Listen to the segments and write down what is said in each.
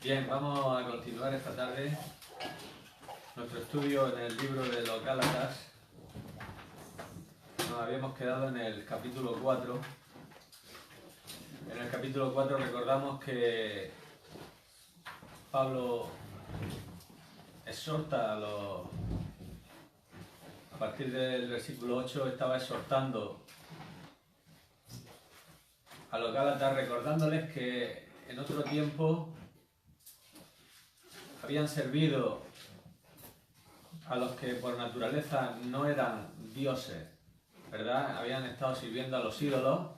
Bien, vamos a continuar esta tarde nuestro estudio en el libro de los Gálatas. Nos habíamos quedado en el capítulo 4. En el capítulo 4 recordamos que Pablo exhorta a partir del versículo 8, estaba exhortando a los Gálatas, recordándoles que en otro tiempo habían servido a los que por naturaleza no eran dioses, ¿verdad? Habían estado sirviendo a los ídolos,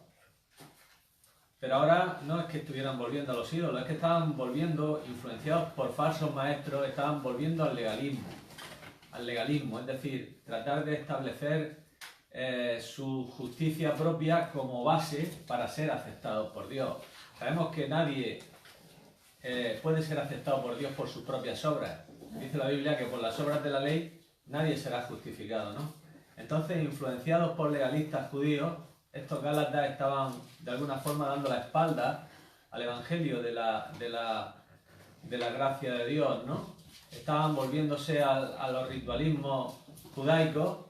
pero ahora no es que estuvieran volviendo a los ídolos, es que estaban volviendo, influenciados por falsos maestros, estaban volviendo al legalismo, es decir, tratar de establecer su justicia propia como base para ser aceptados por Dios. Sabemos que nadie puede ser aceptado por Dios por sus propias obras. Dice la Biblia que por las obras de la ley nadie será justificado, ¿no? Entonces, influenciados por legalistas judíos, estos gálatas estaban de alguna forma dando la espalda al evangelio de la gracia de Dios, ¿no? Estaban volviéndose a los ritualismos judaicos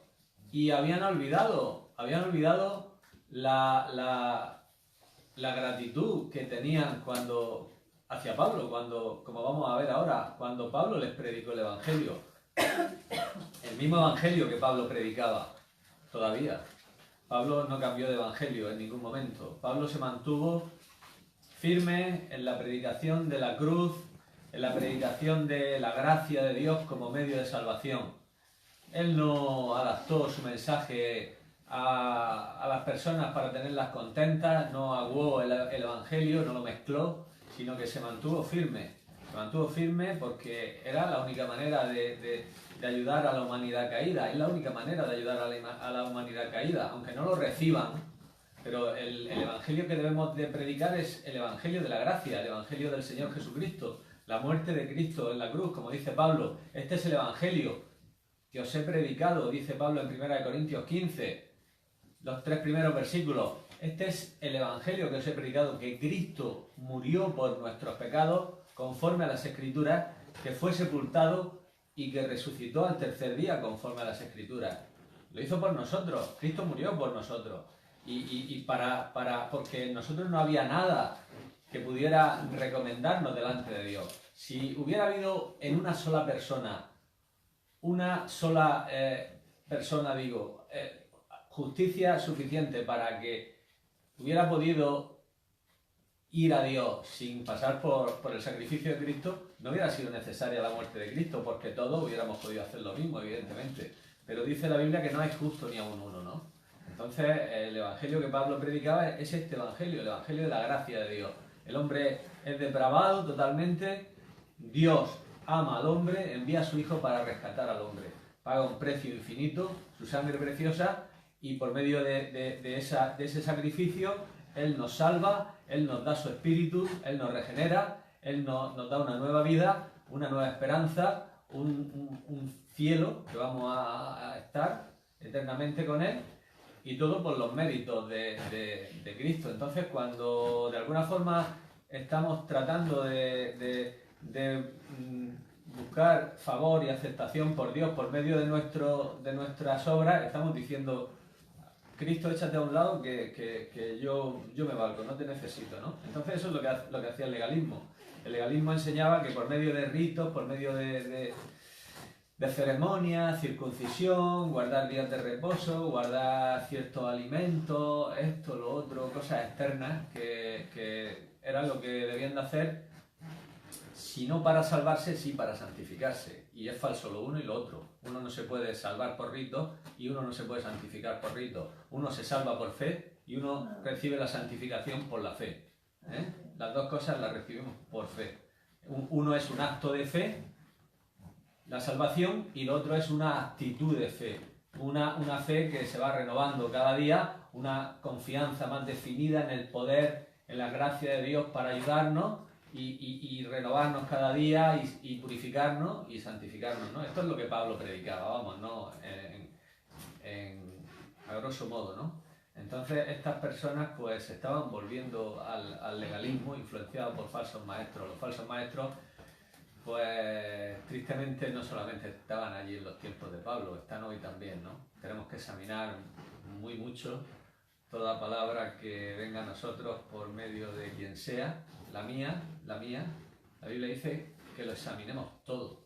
y habían olvidado la gratitud que tenían hacia Pablo, como vamos a ver ahora, cuando Pablo les predicó el evangelio. El mismo evangelio que Pablo predicaba todavía. Pablo no cambió de evangelio en ningún momento. Pablo se mantuvo firme en la predicación de la cruz, en la predicación de la gracia de Dios como medio de salvación. Él no adaptó su mensaje a las personas para tenerlas contentas, no aguó el evangelio, no lo mezcló, sino que se mantuvo firme. Se mantuvo firme porque era la única manera de ayudar a la humanidad caída. Es la única manera de ayudar a la humanidad caída, aunque no lo reciban. Pero el evangelio que debemos de predicar es el evangelio de la gracia, el evangelio del Señor Jesucristo, la muerte de Cristo en la cruz, como dice Pablo. Este es el evangelio que os he predicado, dice Pablo en 1 Corintios 15, los 3 primeros versículos. Este es el evangelio que os he predicado, que Cristo murió por nuestros pecados, conforme a las Escrituras, que fue sepultado y que resucitó al tercer día, conforme a las Escrituras. Lo hizo por nosotros, Cristo murió por nosotros. Porque en nosotros no había nada que pudiera recomendarnos delante de Dios. Si hubiera habido en una sola persona, justicia suficiente para que hubiera podido ir a Dios sin pasar por el sacrificio de Cristo, no hubiera sido necesaria la muerte de Cristo, porque todos hubiéramos podido hacer lo mismo, evidentemente. Pero dice la Biblia que no hay justo ni aun uno, ¿no? Entonces, el evangelio que Pablo predicaba es este evangelio, el evangelio de la gracia de Dios. El hombre es depravado totalmente, Dios ama al hombre, envía a su Hijo para rescatar al hombre. Paga un precio infinito, su sangre preciosa, y por medio de ese sacrificio, Él nos salva, Él nos da su espíritu, Él nos regenera, Él nos da una nueva vida, una nueva esperanza, un cielo que vamos a estar eternamente con Él, y todo por los méritos de Cristo. Entonces, cuando de alguna forma estamos tratando de buscar favor y aceptación por Dios por medio de nuestras obras, estamos diciendo: Cristo, échate a un lado que yo me valgo, no te necesito, ¿no? Entonces eso es lo que hacía el legalismo. El legalismo enseñaba que por medio de ritos, por medio de ceremonias, circuncisión, guardar días de reposo, guardar ciertos alimentos, esto, lo otro, cosas externas que era lo que debían de hacer, si no para salvarse, sí para santificarse. Y es falso lo uno y lo otro. Uno no se puede salvar por rito y uno no se puede santificar por rito. Uno se salva por fe y uno recibe la santificación por la fe. Las dos cosas las recibimos por fe. Uno es un acto de fe, la salvación, y lo otro es una actitud de fe. Una fe que se va renovando cada día, una confianza más definida en el poder, en la gracia de Dios para ayudarnos y renovarnos cada día y purificarnos y santificarnos, ¿no? Esto es lo que Pablo predicaba, vamos, ¿no? A grosso modo, ¿no? Entonces estas personas pues se estaban volviendo al legalismo, influenciados por falsos maestros. Los falsos maestros pues tristemente no solamente estaban allí en los tiempos de Pablo, están hoy también, ¿no? Tenemos que examinar muy mucho toda palabra que venga a nosotros por medio de quien sea, la mía. La Biblia dice que lo examinemos todo,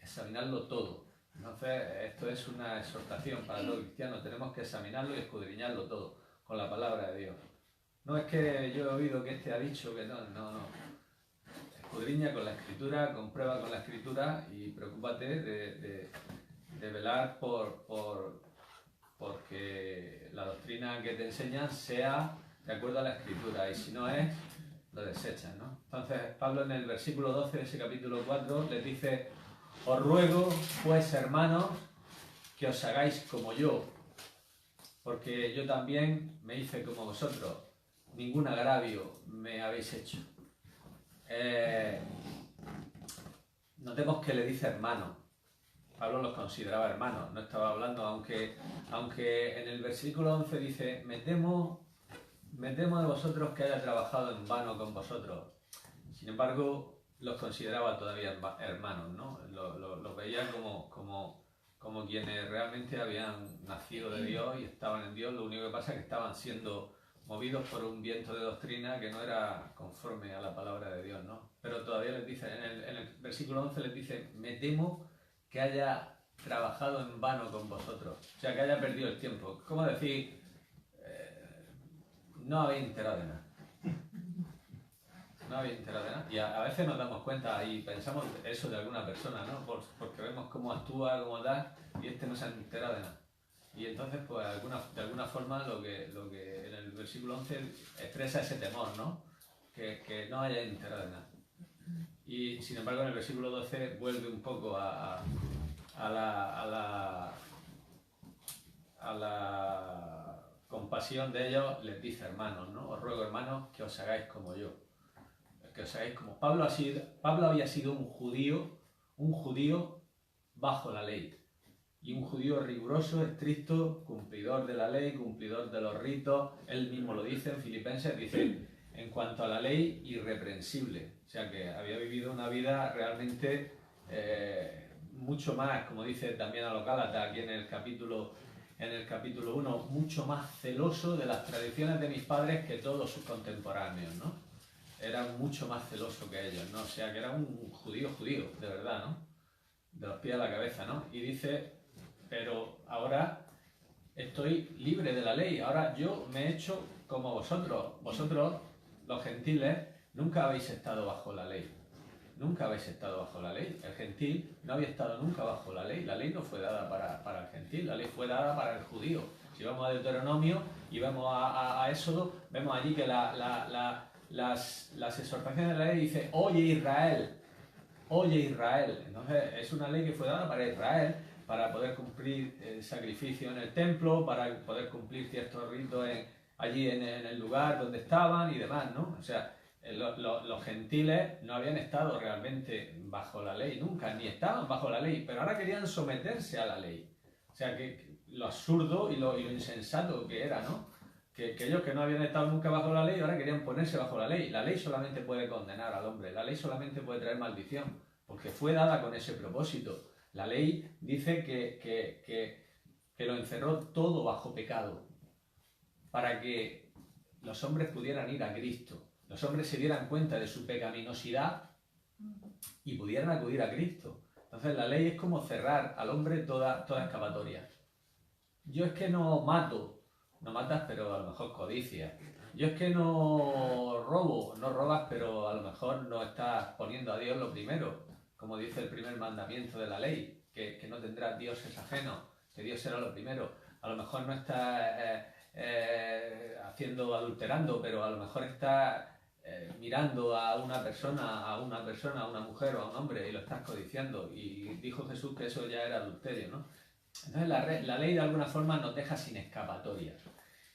examinarlo todo. Entonces esto es una exhortación para todo cristiano, tenemos que examinarlo y escudriñarlo todo con la palabra de Dios. No es que yo he oído que este ha dicho que no. Escudriña con la Escritura, comprueba con la Escritura y preocúpate de velar porque la doctrina que te enseñan sea de acuerdo a la Escritura, y si no es, lo desechas, ¿no? Entonces Pablo en el versículo 12 de ese capítulo 4 les dice: os ruego pues, hermanos, que os hagáis como yo, porque yo también me hice como vosotros, ningún agravio me habéis hecho. Notemos que le dice hermano. Pablo los consideraba hermanos, no estaba hablando, aunque en el versículo 11 dice: me temo de vosotros que haya trabajado en vano con vosotros. Sin embargo, los consideraba todavía hermanos, ¿no? Los veía como quienes realmente habían nacido de Dios y estaban en Dios. Lo único que pasa es que estaban siendo movidos por un viento de doctrina que no era conforme a la palabra de Dios, ¿no? Pero todavía les dice, en el versículo 11 les dice: me temo que haya trabajado en vano con vosotros, o sea, que haya perdido el tiempo. ¿Cómo decir? No habéis enterado de nada. No habéis enterado de nada. Y a veces nos damos cuenta y pensamos eso de alguna persona, ¿no? Porque vemos cómo actúa, cómo da, y no se ha enterado de nada. Y entonces, pues, de alguna forma, lo que en el versículo 11 expresa ese temor, ¿no? Que no haya enterado de nada. Y, sin embargo, en el versículo 12 vuelve un poco a la compasión de ellos, les dice: hermanos, ¿no? Os ruego, hermanos, que os hagáis como yo. Que os hagáis como... Pablo había sido un judío bajo la ley. Y un judío riguroso, estricto, cumplidor de la ley, cumplidor de los ritos. Él mismo lo dice en Filipenses, dice: en cuanto a la ley, irreprensible. O sea que había vivido una vida realmente mucho más, como dice también a los Gálatas aquí en el capítulo 1, mucho más celoso de las tradiciones de mis padres que todos sus contemporáneos, ¿no? Era mucho más celoso que ellos, ¿no? O sea que era un judío, de verdad, ¿no? De los pies a la cabeza, ¿no? Y dice: pero ahora estoy libre de la ley, ahora yo me he hecho como vosotros. Vosotros, los gentiles, nunca habéis estado bajo la ley. Nunca habéis estado bajo la ley. El gentil no había estado nunca bajo la ley. La ley no fue dada para el gentil, la ley fue dada para el judío. Si vamos a Deuteronomio y vamos a Éxodo, vemos allí que las exhortaciones de la ley dice: oye Israel, oye Israel. Entonces es una ley que fue dada para Israel, para poder cumplir el sacrificio en el templo, para poder cumplir ciertos ritos allí en el lugar donde estaban y demás, ¿no? O sea, los gentiles no habían estado realmente bajo la ley nunca, ni estaban bajo la ley, pero ahora querían someterse a la ley. O sea, que lo absurdo y lo insensato que era, ¿no? Que ellos que no habían estado nunca bajo la ley ahora querían ponerse bajo la ley. La ley solamente puede condenar al hombre, la ley solamente puede traer maldición, porque fue dada con ese propósito. La ley dice que lo encerró todo bajo pecado, para que los hombres pudieran ir a Cristo, los hombres se dieran cuenta de su pecaminosidad y pudieran acudir a Cristo. Entonces la ley es como cerrar al hombre toda escapatoria. Yo es que no mato, no matas, pero a lo mejor codicias. Yo es que no robo, no robas, pero a lo mejor no estás poniendo a Dios lo primero, como dice el primer mandamiento de la ley, que no tendrás dioses ajenos, que Dios será lo primero. A lo mejor no estás adulterando, pero a lo mejor estás mirando a una persona, a una mujer o a un hombre y lo estás codiciando. Y dijo Jesús que eso ya era adulterio, ¿no? Entonces la ley de alguna forma nos deja sin escapatoria.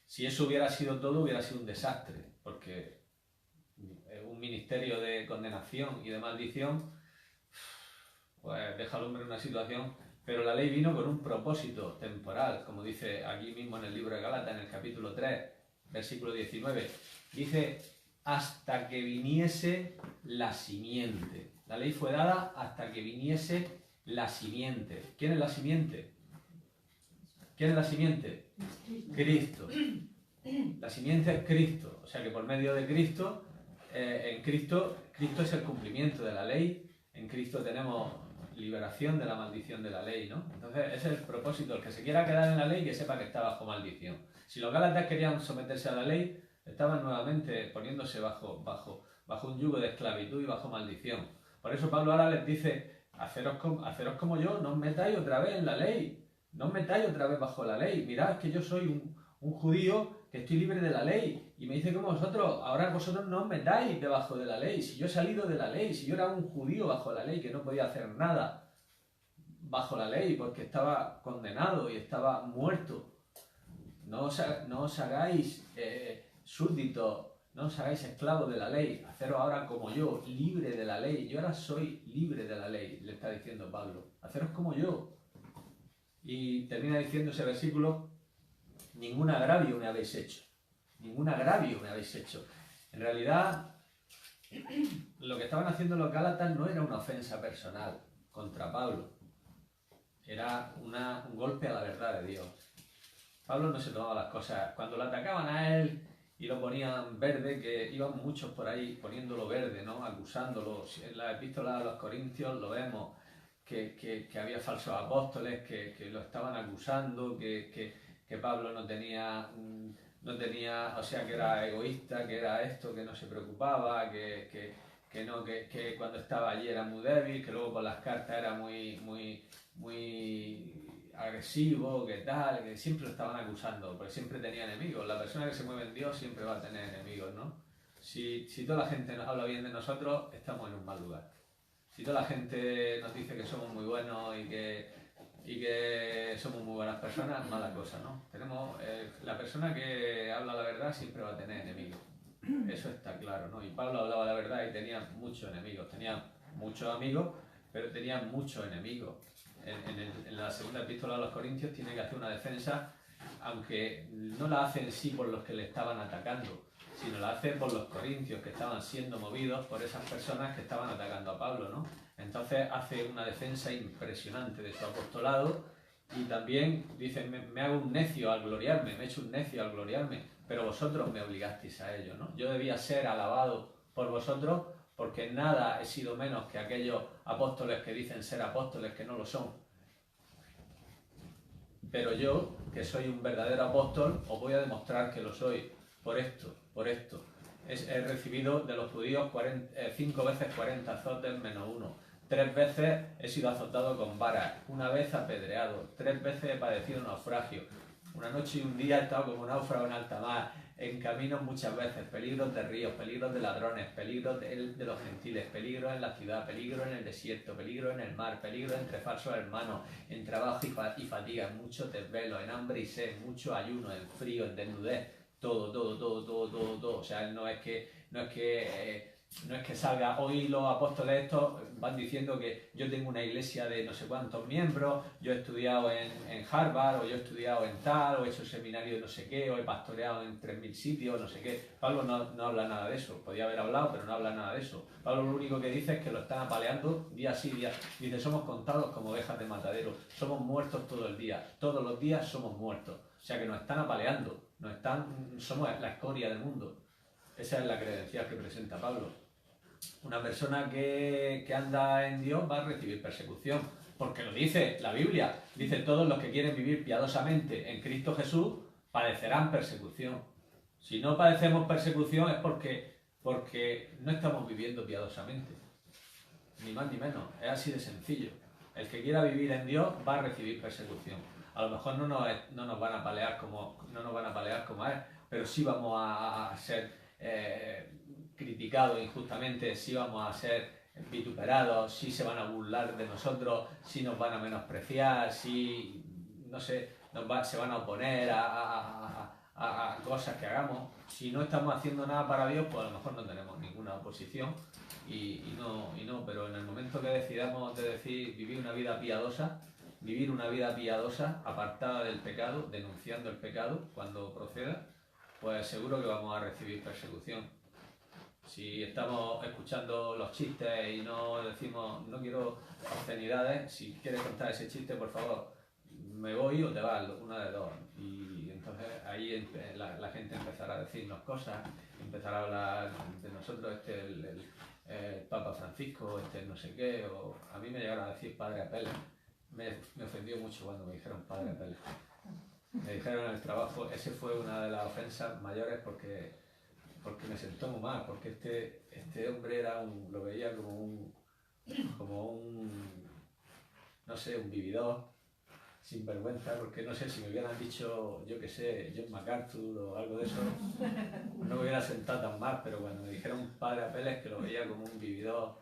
Si eso hubiera sido todo, hubiera sido un desastre, porque un ministerio de condenación y de maldición pues deja al hombre en una situación Pero la ley vino con un propósito temporal, como dice aquí mismo en el libro de Gálatas, en el capítulo 3, versículo 19. Dice, hasta que viniese la simiente. La ley fue dada hasta que viniese la simiente. ¿Quién es la simiente? ¿Quién es la simiente? Cristo. La simiente es Cristo. O sea que por medio de Cristo, Cristo es el cumplimiento de la ley. En Cristo tenemos liberación de la maldición de la ley, ¿no? Entonces ese es el propósito. El que se quiera quedar en la ley, que sepa que está bajo maldición. Si los gálatas querían someterse a la ley, estaban nuevamente poniéndose bajo un yugo de esclavitud y bajo maldición. Por eso Pablo ahora les dice, haceros como yo, no os metáis otra vez en la ley, no os metáis otra vez bajo la ley. Mirad que yo soy un judío que estoy libre de la ley, y me dice como vosotros, ahora vosotros no os metáis debajo de la ley. Si yo he salido de la ley, si yo era un judío bajo la ley que no podía hacer nada bajo la ley porque estaba condenado y estaba muerto, no os hagáis súbditos, no os hagáis esclavos de la ley, haceros ahora como yo, libre de la ley. Yo ahora soy libre de la ley, le está diciendo Pablo, haceros como yo. Y termina diciendo ese versículo, ningún agravio me habéis hecho, ningún agravio me habéis hecho. En realidad, lo que estaban haciendo los gálatas no era una ofensa personal contra Pablo, era un golpe a la verdad de Dios. Pablo no se tomaba las cosas, cuando lo atacaban a él y lo ponían verde, que iban muchos por ahí poniéndolo verde, ¿no? Acusándolo. En la epístola a los Corintios lo vemos, que había falsos apóstoles que lo estaban acusando, que Pablo no tenía, o sea, que era egoísta, que era esto, que no se preocupaba, que cuando estaba allí era muy débil, que luego por las cartas era muy agresivo, que tal, que siempre lo estaban acusando, porque siempre tenía enemigos. La persona que se mueve en Dios siempre va a tener enemigos, ¿no? Si toda la gente nos habla bien de nosotros, estamos en un mal lugar. Si toda la gente nos dice que somos muy buenos y que somos muy buenas personas, mala cosa, ¿no? La persona que habla la verdad siempre va a tener enemigos. Eso está claro, ¿no? Y Pablo hablaba la verdad y tenía muchos enemigos. Tenía muchos amigos, pero tenía muchos enemigos. En la segunda epístola a los Corintios tiene que hacer una defensa, aunque no la hace en sí por los que le estaban atacando, sino la hace por los corintios que estaban siendo movidos por esas personas que estaban atacando a Pablo, ¿no? Entonces hace una defensa impresionante de su apostolado y también dice, me hago un necio al gloriarme, me he hecho un necio al gloriarme, pero vosotros me obligasteis a ello, ¿no? Yo debía ser alabado por vosotros porque nada he sido menos que aquellos apóstoles que dicen ser apóstoles que no lo son. Pero yo, que soy un verdadero apóstol, os voy a demostrar que lo soy por esto. He recibido de los judíos 5 veces 40 azotes menos 1. 3 veces he sido azotado con varas, 1 vez apedreado, 3 veces he padecido naufragio. Una noche y un día he estado como náufrago en alta mar, en caminos muchas veces, peligros de ríos, peligros de ladrones, peligros de los gentiles, peligros en la ciudad, peligros en el desierto, peligros en el mar, peligros entre falsos hermanos, en trabajo y fatiga, en muchos desvelos, en hambre y sed, en mucho ayuno, en frío, en desnudez, todo. O sea, no es que salga, hoy los apóstoles estos van diciendo que yo tengo una iglesia de no sé cuántos miembros, yo he estudiado en Harvard, o yo he estudiado en tal, o he hecho seminario de no sé qué, o he pastoreado en 3000 sitios, no sé qué. Pablo no habla nada de eso, podía haber hablado, pero no habla nada de eso. Pablo lo único que dice es que lo están apaleando día sí, día. Dice, somos contados como ovejas de matadero, somos muertos todo el día, todos los días somos muertos. O sea que nos están apaleando, somos la escoria del mundo. Esa es la credencial que presenta Pablo. Una persona que anda en Dios va a recibir persecución, porque lo dice la Biblia. Dice, todos los que quieren vivir piadosamente en Cristo Jesús padecerán persecución. Si no padecemos persecución es porque no estamos viviendo piadosamente. Ni más ni menos. Es así de sencillo. El que quiera vivir en Dios va a recibir persecución. A lo mejor no nos van a apalear como a él, pero sí vamos a ser criticados injustamente, sí vamos a ser vituperados, sí se van a burlar de nosotros, sí nos van a menospreciar, sí, no sé, se van a oponer a cosas que hagamos. Si no estamos haciendo nada para Dios, pues a lo mejor no tenemos ninguna oposición y no, pero en el momento que decidamos vivir una vida piadosa, vivir una vida piadosa, apartada del pecado, denunciando el pecado cuando proceda, pues seguro que vamos a recibir persecución. Si estamos escuchando los chistes y no decimos, no quiero obscenidades, si quieres contar ese chiste, por favor, me voy o te vas, una de dos. Y entonces ahí la gente empezará a decirnos cosas, empezará a hablar de nosotros, el Papa Francisco, no sé qué, o a mí me llegaron a decir Padre Apele. Me ofendió mucho cuando me dijeron Padre Apele. Me dijeron en el trabajo, ese fue una de las ofensas mayores porque me sentó muy mal, porque este hombre lo veía como un, no sé, un vividor, sin vergüenza, porque no sé, si me hubieran dicho, yo qué sé, John MacArthur o algo de eso, no me hubiera sentado tan mal, pero cuando me dijeron Padre Apele, que lo veía como un vividor,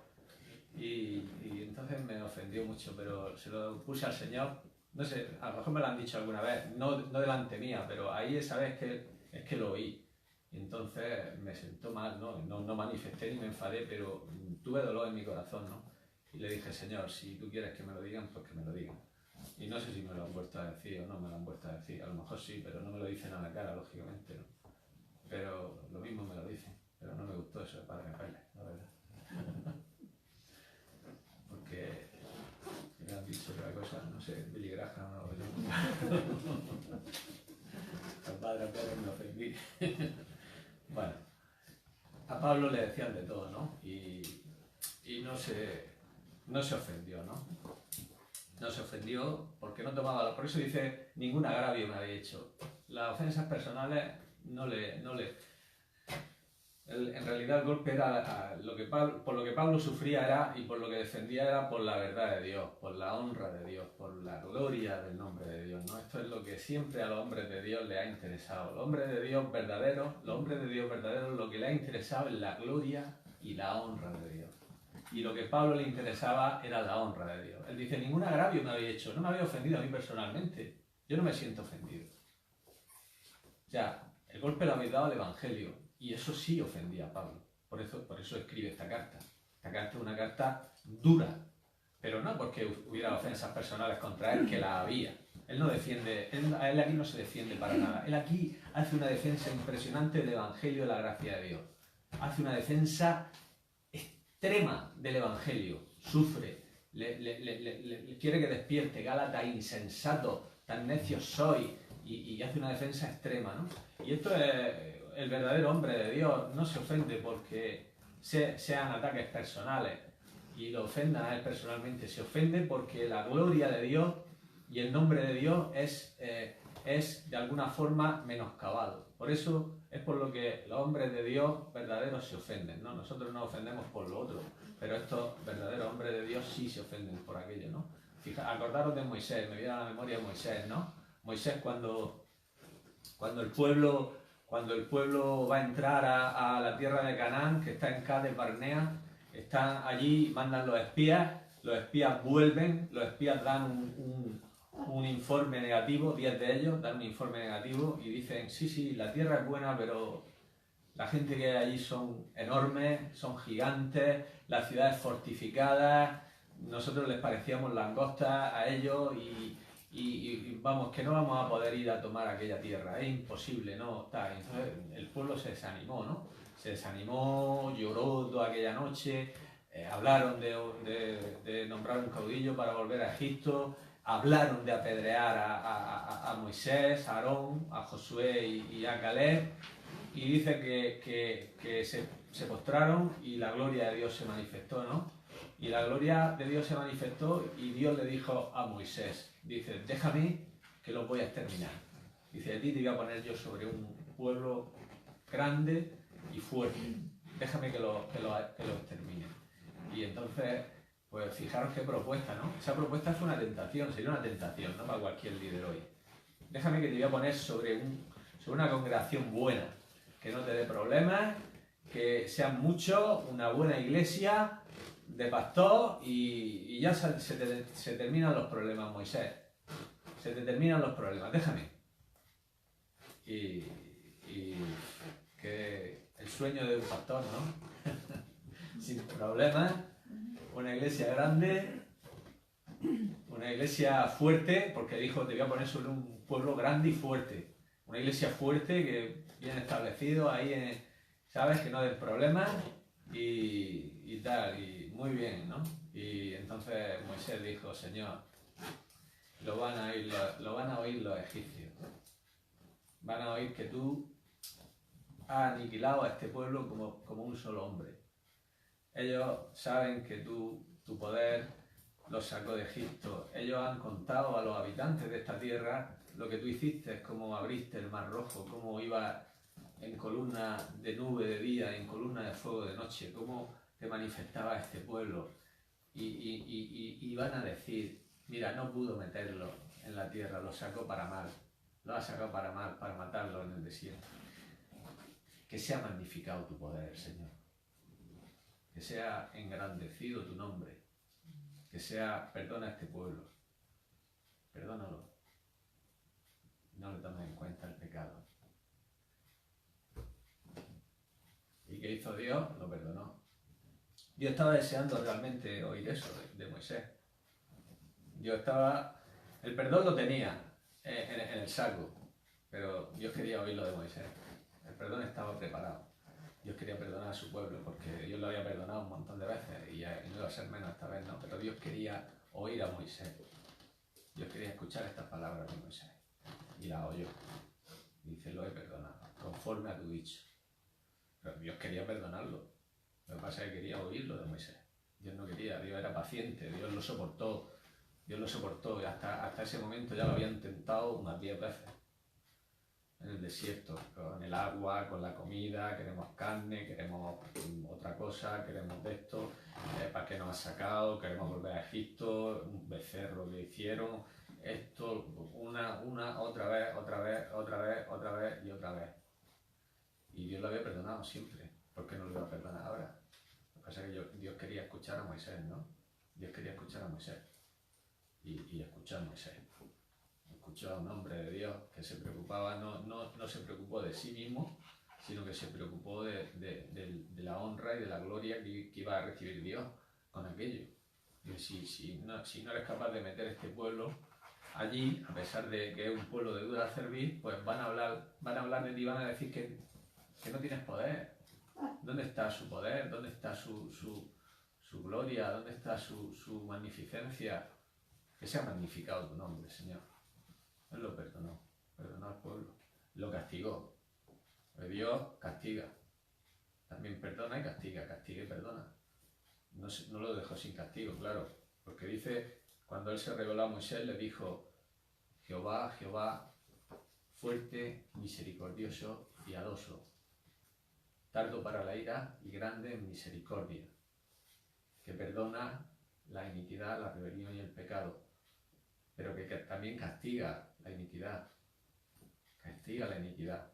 y entonces me ofendió mucho, pero se lo puse al Señor, no sé, a lo mejor me lo han dicho alguna vez, no delante mía, pero ahí esa vez es que lo oí. Y entonces me sentó mal, no manifesté ni me enfadé, pero tuve dolor en mi corazón, ¿no? Y le dije, Señor, si tú quieres que me lo digan, pues que me lo digan. Y no sé si me lo han vuelto a decir o no me lo han vuelto a decir, a lo mejor sí, pero no me lo dicen a la cara, lógicamente, ¿no? Pero lo mismo me lo dicen, pero no me gustó eso de Padre Apele, la verdad. Porque me han dicho otra cosa, no sé, Billy Graham o yo. Al Padre Apele me ofendí. Bueno, a Pablo le decían de todo, ¿no? Y no se ofendió, ¿no? No se ofendió porque no tomaba, por eso dice, ningún agravio me había hecho. Las ofensas personales en realidad el golpe era por lo que Pablo sufría y por lo que defendía era por la verdad de Dios, por la honra de Dios, por la gloria del nombre de Dios, ¿no? Esto es lo que siempre a los hombres de Dios les ha interesado. Los hombres de Dios verdaderos, lo que les ha interesado es la gloria y la honra de Dios. Y lo que a Pablo le interesaba era la honra de Dios. Él dice, ningún agravio me había hecho, no me había ofendido a mí personalmente. Yo no me siento ofendido. O sea, el golpe lo habéis dado al Evangelio. Y eso sí ofendía a Pablo. Por eso escribe esta carta. Esta carta es una carta dura. Pero no porque hubiera ofensas personales contra él, que la había. Él no defiende, él aquí no se defiende para nada. Él aquí hace una defensa impresionante del Evangelio de la gracia de Dios. Hace una defensa extrema del Evangelio. Sufre. Le quiere que despierte. Gálatas, insensato, tan necios sois. Y hace una defensa extrema, ¿no? Y esto es... El verdadero hombre de Dios no se ofende porque sean ataques personales y lo ofendan a él personalmente. Se ofende porque la gloria de Dios y el nombre de Dios es de alguna forma menoscabado. Por eso es por lo que los hombres de Dios verdaderos se ofenden, ¿no? Nosotros nos ofendemos por lo otro, pero estos verdaderos hombres de Dios sí se ofenden por aquello, ¿no? Acordaros de Moisés, me viene a la memoria Moisés, ¿no? Moisés cuando el pueblo va a entrar a la tierra de Canaán, que está en Cades Barnea, están allí, mandan los espías vuelven, los espías dan un informe negativo, 10 de ellos dan un informe negativo y dicen, sí, la tierra es buena, pero la gente que hay allí son enormes, son gigantes, las ciudades fortificadas, nosotros les parecíamos langostas a ellos y vamos, que no vamos a poder ir a tomar aquella tierra, es imposible, ¿no? Entonces el pueblo se desanimó, ¿no? Se desanimó, lloró toda aquella noche, hablaron de nombrar un caudillo para volver a Egipto, hablaron de apedrear a Moisés, a Aarón, a Josué y a Caleb, y dice que se postraron y la gloria de Dios se manifestó, ¿no? Y la gloria de Dios se manifestó y Dios le dijo a Moisés, dice, déjame que los voy a exterminar. Dice, a ti te voy a poner yo sobre un pueblo grande y fuerte. Déjame que lo extermine. Y entonces, pues fijaros qué propuesta, ¿no? Esa propuesta fue una tentación, sería una tentación, ¿no? Para cualquier líder hoy. Déjame que te voy a poner sobre una congregación buena, que no te dé problemas, que sean muchos, una buena iglesia de pastor y ya se terminan los problemas, Moisés. Se te terminan los problemas, déjame. Y que el sueño de un pastor, ¿no? Sin problemas, una iglesia grande, Una iglesia fuerte, porque dijo, te voy a poner sobre un pueblo grande y fuerte. Una iglesia fuerte, que bien establecido, ahí, ¿sabes? Que no den problemas y tal, y muy bien, ¿no? Y entonces Moisés dijo, Señor, lo van a oír los egipcios. Van a oír que tú has aniquilado a este pueblo como un solo hombre. Ellos saben que tu poder los sacó de Egipto. Ellos han contado a los habitantes de esta tierra lo que tú hiciste, cómo abriste el mar rojo, cómo ibas en columna de nube de día, en columna de fuego de noche, cómo te manifestaba este pueblo. Y van a decir, mira, no pudo meterlo en la tierra, lo sacó para mal, lo ha sacado para mal, para matarlo en el desierto. Que sea magnificado tu poder, Señor. Que sea engrandecido tu nombre. Que sea, perdona a este pueblo. Perdónalo. No le tomes en cuenta el pecado. ¿Y qué hizo Dios? Lo perdonó. Dios estaba deseando realmente oír eso de Moisés. El perdón lo tenía en el saco, pero Dios quería oírlo de Moisés. El perdón estaba preparado. Dios quería perdonar a su pueblo, porque Dios lo había perdonado un montón de veces y no iba a ser menos esta vez, no. Pero Dios quería oír a Moisés. Dios quería escuchar estas palabras de Moisés. Y las oyó. Dice, lo he perdonado, conforme a tu dicho. Pero Dios quería perdonarlo. Lo que pasa es que quería oírlo de Moisés. Dios no quería, Dios era paciente, Dios lo soportó. Dios lo soportó y hasta ese momento ya lo habían tentado unas 10 veces. En el desierto, con el agua, con la comida, queremos carne, queremos otra cosa, queremos de esto, ¿para qué nos has sacado? Queremos volver a Egipto, un becerro que hicieron, esto, otra vez y otra vez. Y Dios lo había perdonado siempre, ¿por qué no lo iba a perdonar ahora? Lo que pasa es que Dios quería escuchar a Moisés, ¿no? Dios quería escuchar a Moisés y escuchar a Moisés. Escuchó a un hombre de Dios que se preocupaba, no se preocupó de sí mismo, sino que se preocupó de la honra y de la gloria que iba a recibir Dios con aquello. Y si no eres capaz de meter este pueblo allí, a pesar de que es un pueblo de dura cerviz, pues van a hablar de ti, van a decir que no tienes poder. ¿Dónde está su poder? ¿Dónde está su gloria? ¿Dónde está su magnificencia? Que sea magnificado tu nombre, Señor. Él lo perdonó al pueblo, lo castigó. Porque Dios castiga, también perdona y castiga y perdona. No lo dejó sin castigo, claro, porque dice, cuando él se reveló a Moisés, le dijo, Jehová, Jehová, fuerte, misericordioso, piadoso, tardo para la ira y grande en misericordia, que perdona la iniquidad, la rebelión y el pecado, pero que también castiga la iniquidad,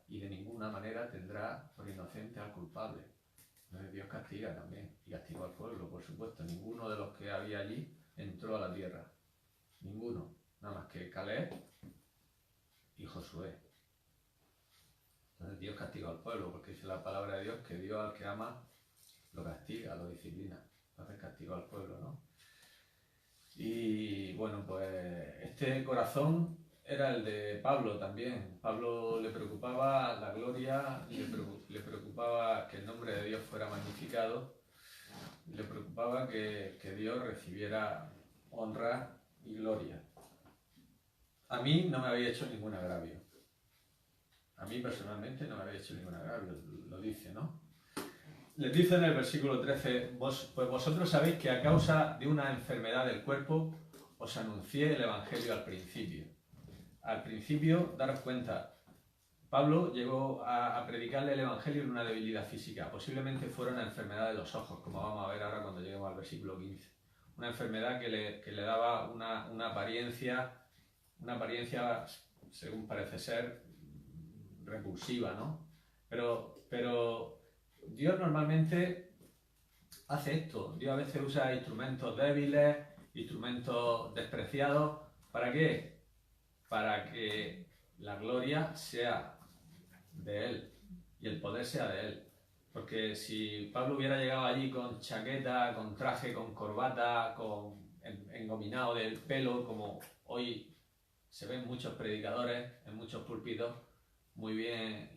y de ninguna manera tendrá por inocente al culpable. Entonces Dios castiga también, y castigó al pueblo, por supuesto. Ninguno de los que había allí entró a la tierra, ninguno, nada más que Caleb y Josué. Entonces Dios castigó al pueblo, porque dice la palabra de Dios que Dios al que ama lo castiga, lo disciplina. Entonces castigó al pueblo, ¿no? Y bueno, pues este corazón era el de Pablo también. Pablo le preocupaba la gloria, le preocupaba que el nombre de Dios fuera magnificado, le preocupaba que Dios recibiera honra y gloria. A mí no me había hecho ningún agravio. A mí personalmente no me había hecho ningún agravio, lo dice, ¿no? Les dice en el versículo 13, pues vosotros sabéis que a causa de una enfermedad del cuerpo os anuncié el Evangelio al principio. Al principio, daros cuenta, Pablo llegó a predicarle el Evangelio en una debilidad física. Posiblemente fuera una enfermedad de los ojos, como vamos a ver ahora cuando lleguemos al versículo 15. Una enfermedad que le daba una apariencia, según parece ser, repulsiva, ¿no? Pero Dios normalmente hace esto. Dios a veces usa instrumentos débiles, instrumentos despreciados. ¿Para qué? Para que la gloria sea de Él y el poder sea de Él. Porque si Pablo hubiera llegado allí con chaqueta, con traje, con corbata, engominado del pelo, como hoy se ven muchos predicadores en muchos púlpitos, muy bien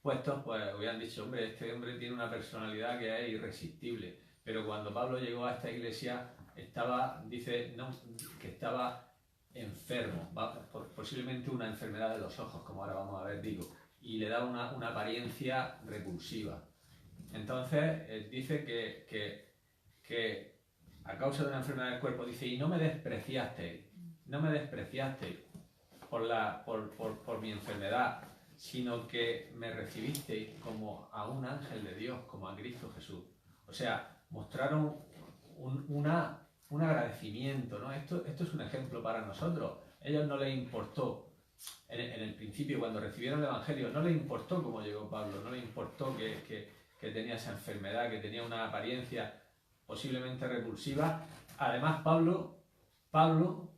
puestos, pues hubieran dicho, hombre, este hombre tiene una personalidad que es irresistible. Pero cuando Pablo llegó a esta iglesia, dice que estaba enfermo, posiblemente una enfermedad de los ojos, como ahora vamos a ver, y le da una apariencia repulsiva. Entonces, dice que a causa de una enfermedad del cuerpo, dice, y no me despreciasteis por mi enfermedad, sino que me recibisteis como a un ángel de Dios, como a Cristo Jesús. O sea, mostraron un agradecimiento, ¿no? Esto es un ejemplo para nosotros. A ellos no les importó, en el principio, cuando recibieron el Evangelio, no les importó cómo llegó Pablo, no les importó que tenía esa enfermedad, que tenía una apariencia posiblemente repulsiva. Además, Pablo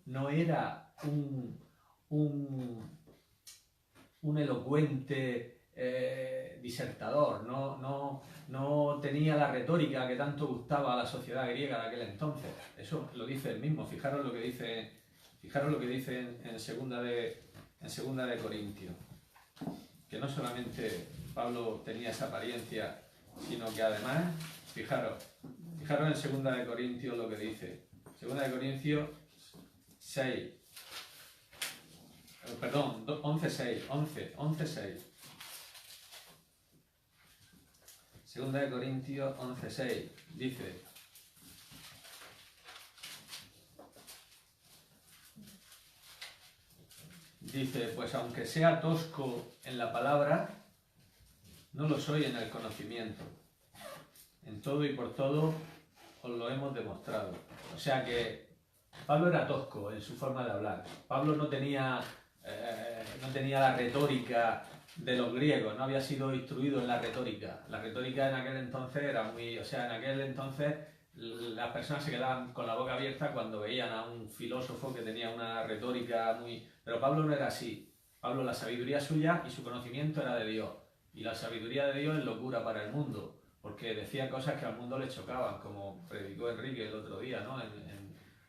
no era un elocuente disertador, no tenía la retórica que tanto gustaba a la sociedad griega de aquel entonces. Eso lo dice él mismo. Fijaros lo que dice en segunda de Corintios, que no solamente Pablo tenía esa apariencia, sino que además, fijaros en segunda de Corintios lo que dice. Segunda de Corintios 6. Perdón, 11:6. Segunda de Corintios 11:6 dice, pues aunque sea tosco en la palabra, no lo soy en el conocimiento. En todo y por todo os lo hemos demostrado. O sea que Pablo era tosco en su forma de hablar. Pablo no tenía la retórica de los griegos, no había sido instruido en la retórica. La retórica en aquel entonces era en aquel entonces las personas se quedaban con la boca abierta cuando veían a un filósofo que tenía una retórica muy... Pero Pablo no era así. Pablo, la sabiduría suya y su conocimiento era de Dios. Y la sabiduría de Dios es locura para el mundo, porque decía cosas que al mundo le chocaban, como predicó Enrique el otro día, ¿no?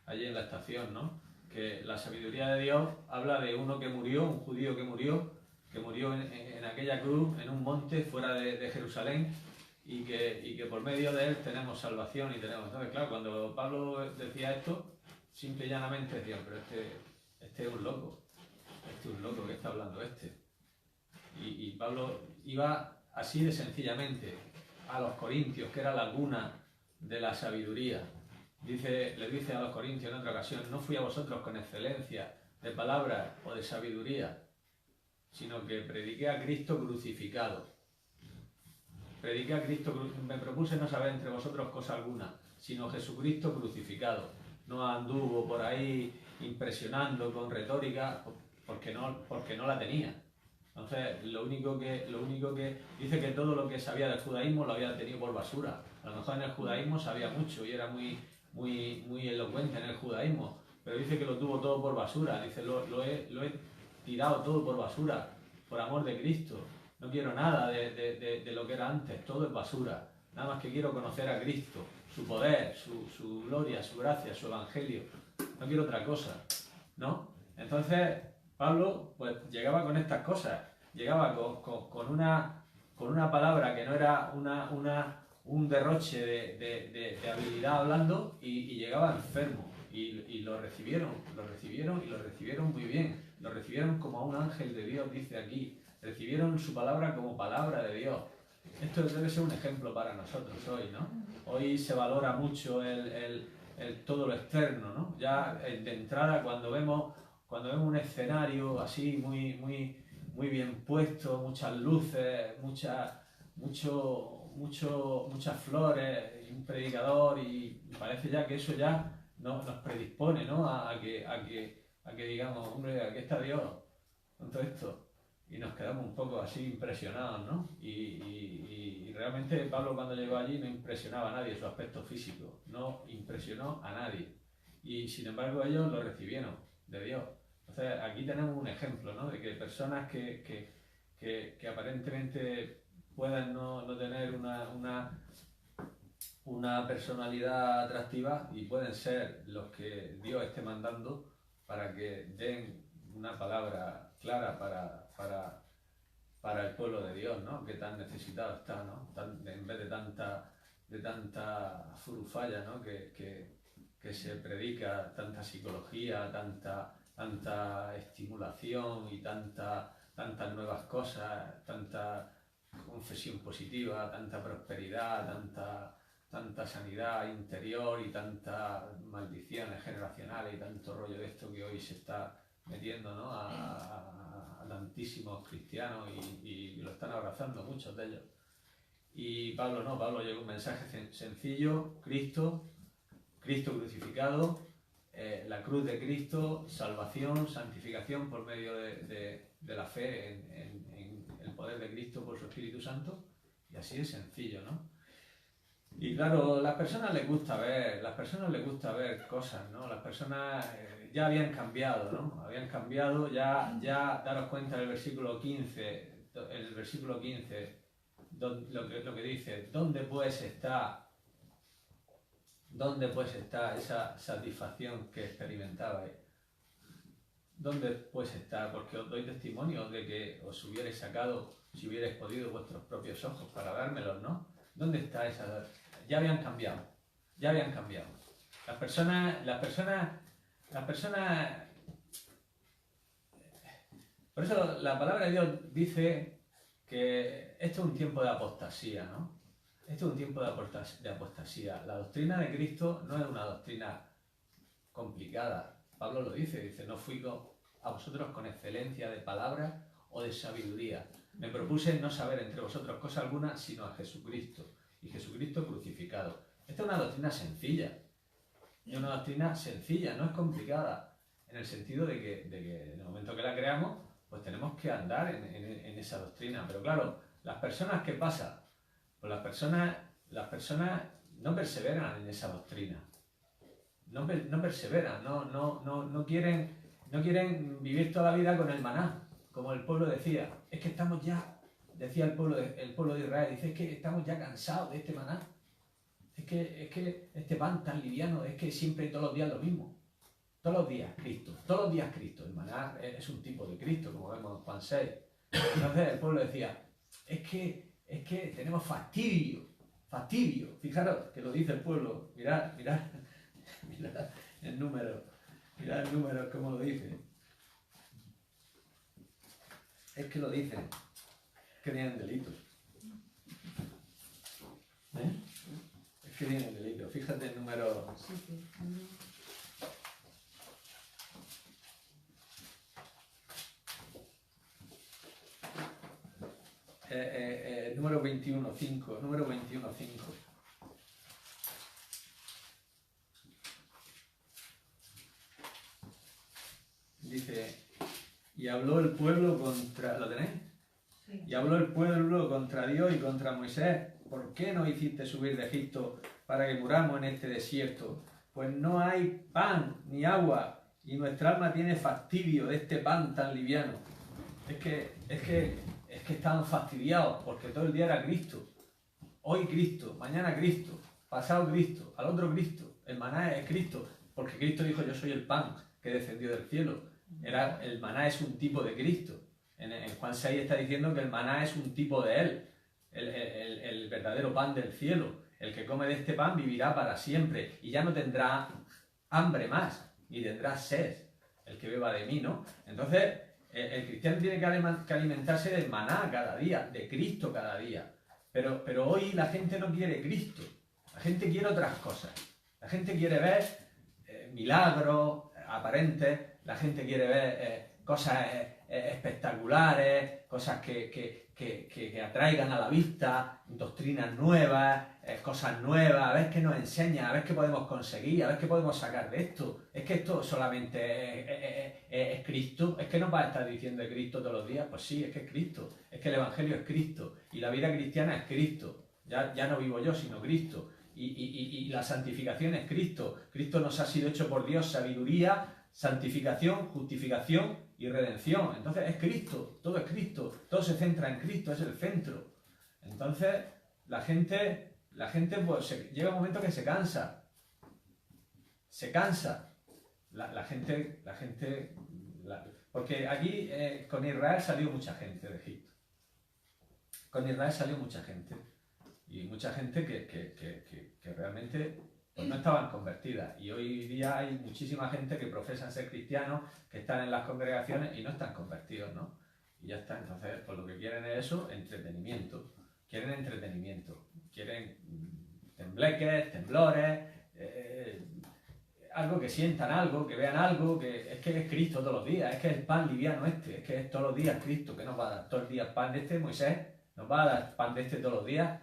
Allí en la estación, ¿no? Que la sabiduría de Dios habla de uno que murió, un judío que murió en aquella cruz, en un monte fuera de Jerusalén, y que por medio de él tenemos salvación y tenemos... Entonces, claro, cuando Pablo decía esto, simple y llanamente decían, pero este es un loco, que está hablando este. Y Pablo iba así de sencillamente a los corintios, que era la cuna de la sabiduría. Le dice a los corintios en otra ocasión, no fui a vosotros con excelencia de palabra o de sabiduría, sino que prediqué a Cristo crucificado. Me propuse no saber entre vosotros cosa alguna, sino Jesucristo crucificado. No anduvo por ahí impresionando con retórica, porque no la tenía. Entonces, lo único que dice que todo lo que sabía del judaísmo lo había tenido por basura. A lo mejor en el judaísmo sabía mucho y era muy elocuente en el judaísmo, pero dice que lo tuvo todo por basura. Dice, lo he tirado todo por basura, por amor de Cristo. No quiero nada de lo que era antes, todo es basura. Nada más que quiero conocer a Cristo, su poder, su gloria, su gracia, su evangelio. No quiero otra cosa, ¿no? Entonces, Pablo pues llegaba con estas cosas, llegaba con una palabra que no era un derroche de habilidad hablando, y llegaba enfermo, y lo recibieron muy bien, lo recibieron como a un ángel de Dios, dice aquí, recibieron su palabra como palabra de Dios. Esto debe ser un ejemplo para nosotros hoy, ¿no? Hoy se valora mucho todo lo externo, ¿no? Ya de entrada cuando vemos un escenario así muy bien puesto, muchas luces, muchas flores, y un predicador, y parece ya que eso ya nos predispone, ¿no? a que digamos, hombre, aquí está Dios con todo esto. Y nos quedamos un poco así impresionados, ¿no? Y realmente Pablo, cuando llegó allí, no impresionaba a nadie su aspecto físico, no impresionó a nadie. Y sin embargo ellos lo recibieron de Dios. Entonces aquí tenemos un ejemplo, ¿no? De que personas que aparentemente puedan no tener una personalidad atractiva y pueden ser los que Dios esté mandando para que den una palabra clara para el pueblo de Dios, ¿no? Que tan necesitado está, ¿no? En vez de tanta furufalla, ¿no? Que se predica, tanta psicología, tanta estimulación y tantas nuevas cosas, tanta confesión positiva, tanta prosperidad, tanta sanidad interior y tantas maldiciones generacionales y tanto rollo de esto que hoy se está metiendo, ¿no? a tantísimos cristianos y lo están abrazando muchos de ellos. Y Pablo no, Pablo llega un mensaje sencillo: Cristo crucificado, la cruz de Cristo, salvación, santificación por medio de la fe en el poder de Cristo por su Espíritu Santo, y así es sencillo, ¿no? Y claro, a las personas les gusta ver cosas, ¿no? Las personas ya habían cambiado, ¿no? Habían cambiado, ya daros cuenta del versículo 15, lo que dice: ¿dónde pues está esa satisfacción que experimentabais? ¿Dónde pues está? Porque os doy testimonio de que os hubierais sacado, si hubierais podido, vuestros propios ojos para dármelos, ¿no? ¿Dónde está esa? Ya habían cambiado. Las personas, por eso la palabra de Dios dice que esto es un tiempo de apostasía, ¿no? Esto es un tiempo de apostasía. La doctrina de Cristo no es una doctrina complicada. Pablo lo dice, no fui a vosotros con excelencia de palabra o de sabiduría. Me propuse no saber entre vosotros cosa alguna, sino a Jesucristo, y Jesucristo crucificado. Esta es una doctrina sencilla. Es una doctrina sencilla, no es complicada, en el sentido de que en el momento que la creamos, pues tenemos que andar en esa doctrina. Pero claro, las personas, ¿qué pasa? Pues las personas no perseveran en esa doctrina. No perseveran, no quieren vivir toda la vida con el maná, como el pueblo decía. Es que estamos ya, decía el pueblo de Israel, dice: es que estamos ya cansados de este maná. Es que este pan tan liviano, es que siempre todos los días lo mismo. Todos los días Cristo. El maná es un tipo de Cristo, como vemos en Juan 6. Entonces el pueblo decía: es que tenemos fastidio. Fijaros que lo dice el pueblo. Mirad el número como lo dice. Es que lo dicen, que tienen delitos. Es que tienen delitos. Fíjate el número. Número 21.5. Número 21.5. Dice: y habló el pueblo contra... ¿Lo tenéis? Sí. Y habló el pueblo contra Dios y contra Moisés: ¿por qué nos hiciste subir de Egipto para que muramos en este desierto? Pues no hay pan ni agua, y nuestra alma tiene fastidio de este pan tan liviano. Es que estaban fastidiados, porque todo el día era Cristo. Hoy Cristo, mañana Cristo, pasado Cristo, al otro Cristo. El maná es Cristo, porque Cristo dijo: yo soy el pan que descendió del cielo. El maná es un tipo de Cristo. En Juan 6 está diciendo que el maná es un tipo de Él, el verdadero pan del cielo. El que come de este pan vivirá para siempre y ya no tendrá hambre más, ni tendrá sed, el que beba de mí, ¿no? Entonces, el cristiano tiene que alimentarse del maná cada día, de Cristo cada día. Pero hoy la gente no quiere Cristo, la gente quiere otras cosas. La gente quiere ver milagros aparentes, la gente quiere ver cosas espectaculares, cosas que atraigan a la vista, doctrinas nuevas, cosas nuevas, a ver qué nos enseña, a ver qué podemos conseguir, a ver qué podemos sacar de esto. Es que esto solamente es Cristo. Es que no vas a estar diciendo de Cristo todos los días. Pues sí, es que es Cristo. Es que el Evangelio es Cristo. Y la vida cristiana es Cristo. Ya no vivo yo, sino Cristo. Y la santificación es Cristo. Cristo nos ha sido hecho por Dios sabiduría, santificación, justificación y redención. Entonces es Cristo, todo se centra en Cristo, es el centro. Entonces la gente la gente pues, llega un momento que se cansa. Se cansa. La gente, porque aquí con Israel salió mucha gente de Egipto. Con Israel salió mucha gente. Y mucha gente que realmente pues, no estaban convertidas. Y hoy día hay muchísima gente que profesan ser cristianos, que están en las congregaciones y no están convertidos, ¿no? Y ya está. Entonces, pues lo que quieren es eso, entretenimiento. Quieren entretenimiento. Quieren tembleques, temblores, algo que sientan algo, que vean algo, que es Cristo todos los días, es que es el pan liviano es que es todos los días Cristo, que nos va a dar todo el día pan de este, Moisés, nos va a dar pan de este todos los días,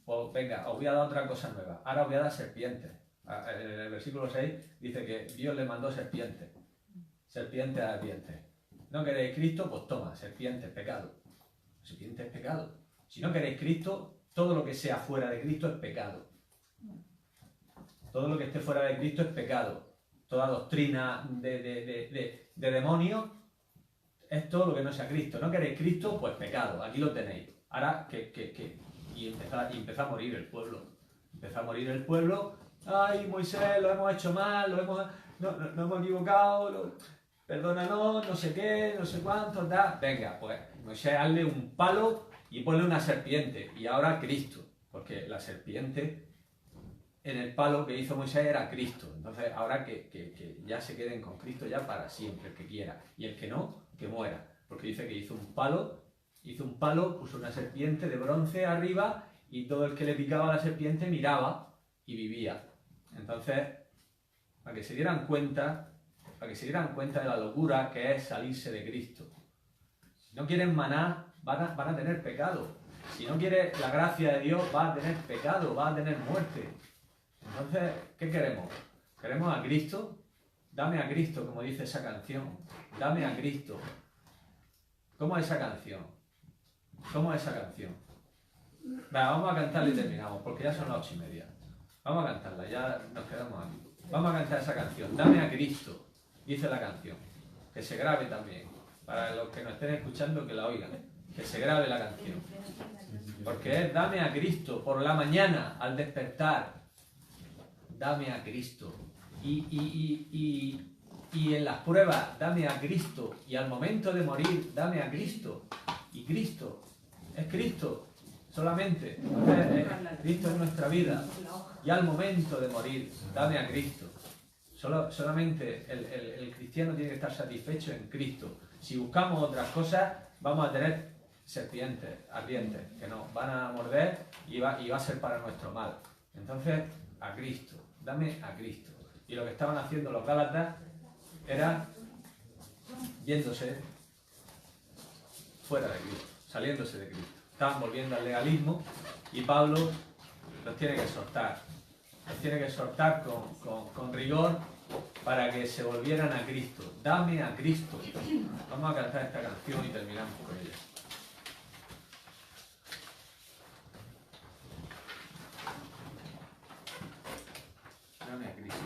pues venga, os voy a dar otra cosa nueva, ahora os voy a dar serpientes. En el versículo 6 dice que Dios le mandó serpientes, serpientes a serpientes. ¿No queréis Cristo? Pues toma, serpientes, pecado. Serpientes, pecado. Si no queréis Cristo, todo lo que sea fuera de Cristo es pecado. Todo lo que esté fuera de Cristo es pecado. Toda doctrina de demonio es todo lo que no sea Cristo. ¿No queréis Cristo? Pues pecado. Aquí lo tenéis. Ahora y empezó a morir el pueblo. Empezó a morir el pueblo. Ay, Moisés, lo hemos hecho mal, no hemos equivocado, perdónanos, no sé qué, no sé cuánto, da. Venga, pues Moisés, hazle un palo y ponle una serpiente. Y ahora Cristo. Porque la serpiente en el palo que hizo Moisés era Cristo. Entonces, ahora que ya se queden con Cristo ya para siempre, el que quiera. Y el que no, que muera. Porque dice que hizo un palo, puso una serpiente de bronce arriba y todo el que le picaba a la serpiente miraba y vivía. Entonces, para que se dieran cuenta de la locura que es salirse de Cristo. Si no quieren maná, van a tener pecado. Si no quiere la gracia de Dios, va a tener pecado, va a tener muerte. Entonces, ¿qué queremos? ¿Queremos a Cristo? Dame a Cristo, como dice esa canción. Dame a Cristo. ¿Cómo es esa canción? ¿Cómo es esa canción? Venga, vamos a cantarla y terminamos, porque ya son las 8:30. Vamos a cantarla, ya nos quedamos aquí. Vamos a cantar esa canción. Dame a Cristo, dice la canción. Que se grabe también. Para los que nos estén escuchando, que la oigan. Que se grabe la canción. Porque es dame a Cristo por la mañana, al despertar. Dame a Cristo. Y en las pruebas, dame a Cristo. Y al momento de morir, dame a Cristo. Y Cristo, es Cristo solamente. Cristo es nuestra vida. Y al momento de morir, dame a Cristo. Solamente el cristiano tiene que estar satisfecho en Cristo. Si buscamos otras cosas, vamos a tener serpientes, ardientes, que nos van a morder y va a ser para nuestro mal. Entonces, a Cristo, dame a Cristo. Y lo que estaban haciendo los gálatas era yéndose fuera de Cristo, saliéndose de Cristo. Estaban volviendo al legalismo y Pablo los tiene que exhortar. Los tiene que exhortar con rigor para que se volvieran a Cristo. Dame a Cristo. Vamos a cantar esta canción y terminamos con ella. Dame a Cristo.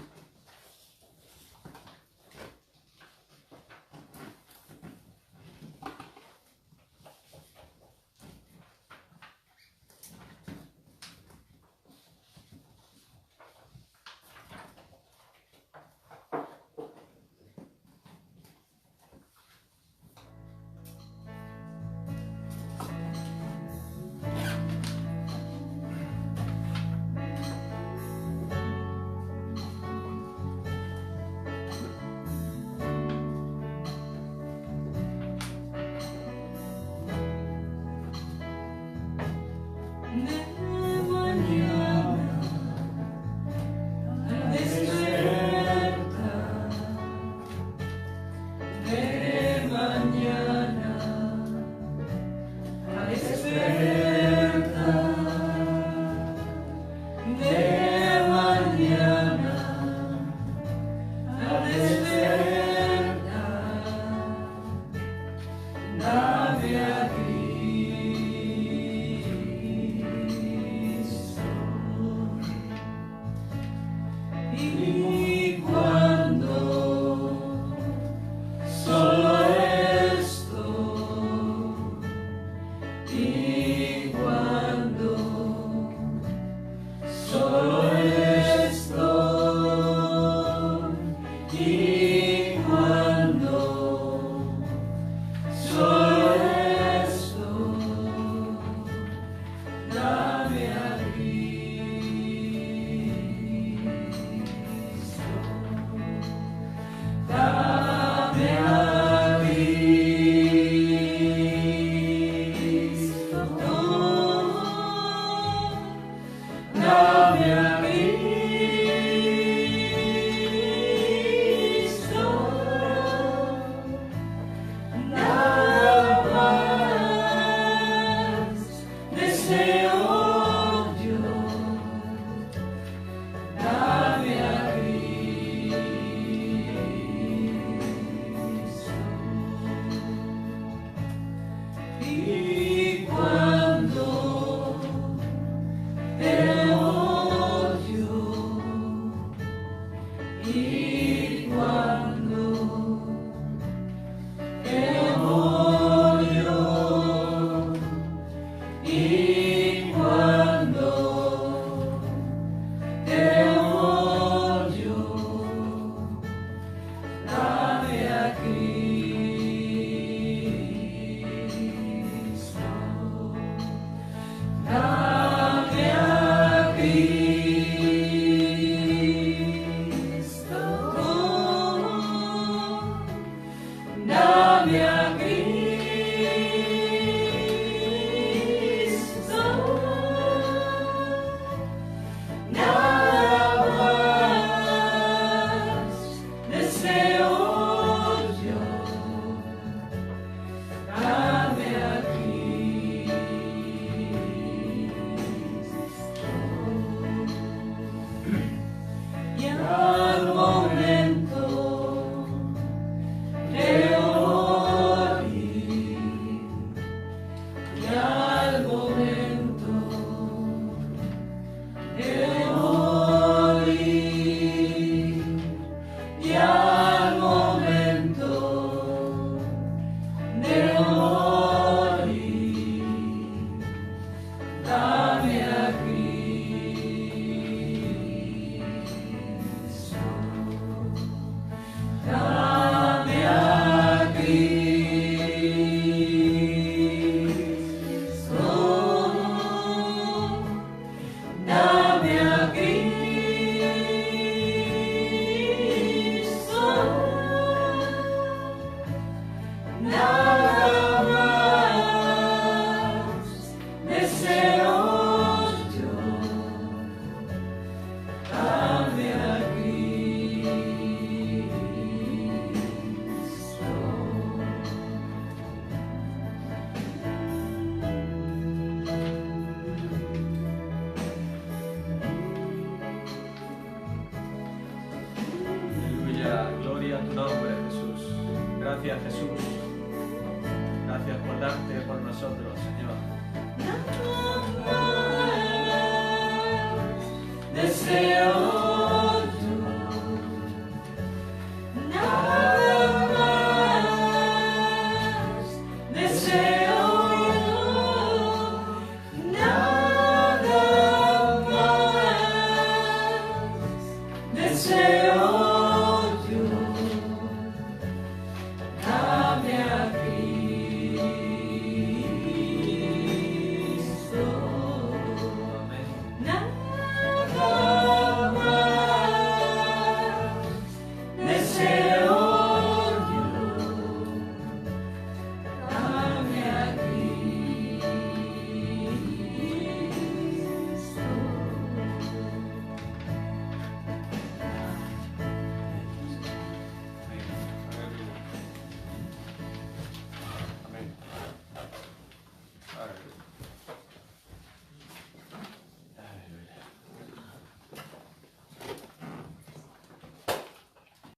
Dame a Cristo, nada más deseo yo. Dame a Cristo. Y cuando te odio, y cuando te odio, y cuando te odio, dame a Cristo. Dame a Cristo, dame a Cristo, nada más deseo yo. Dame a y al momento de oír, y al momento de oír, y al momento de oír, dame a Cristo. Dame a Cristo. Dame a Cristo. Nada más deseo yo. Dame a Cristo. Aleluya, gloria a tu nombre, Jesús. Gracias, Jesús. Gracias por darte por nosotros, Señor.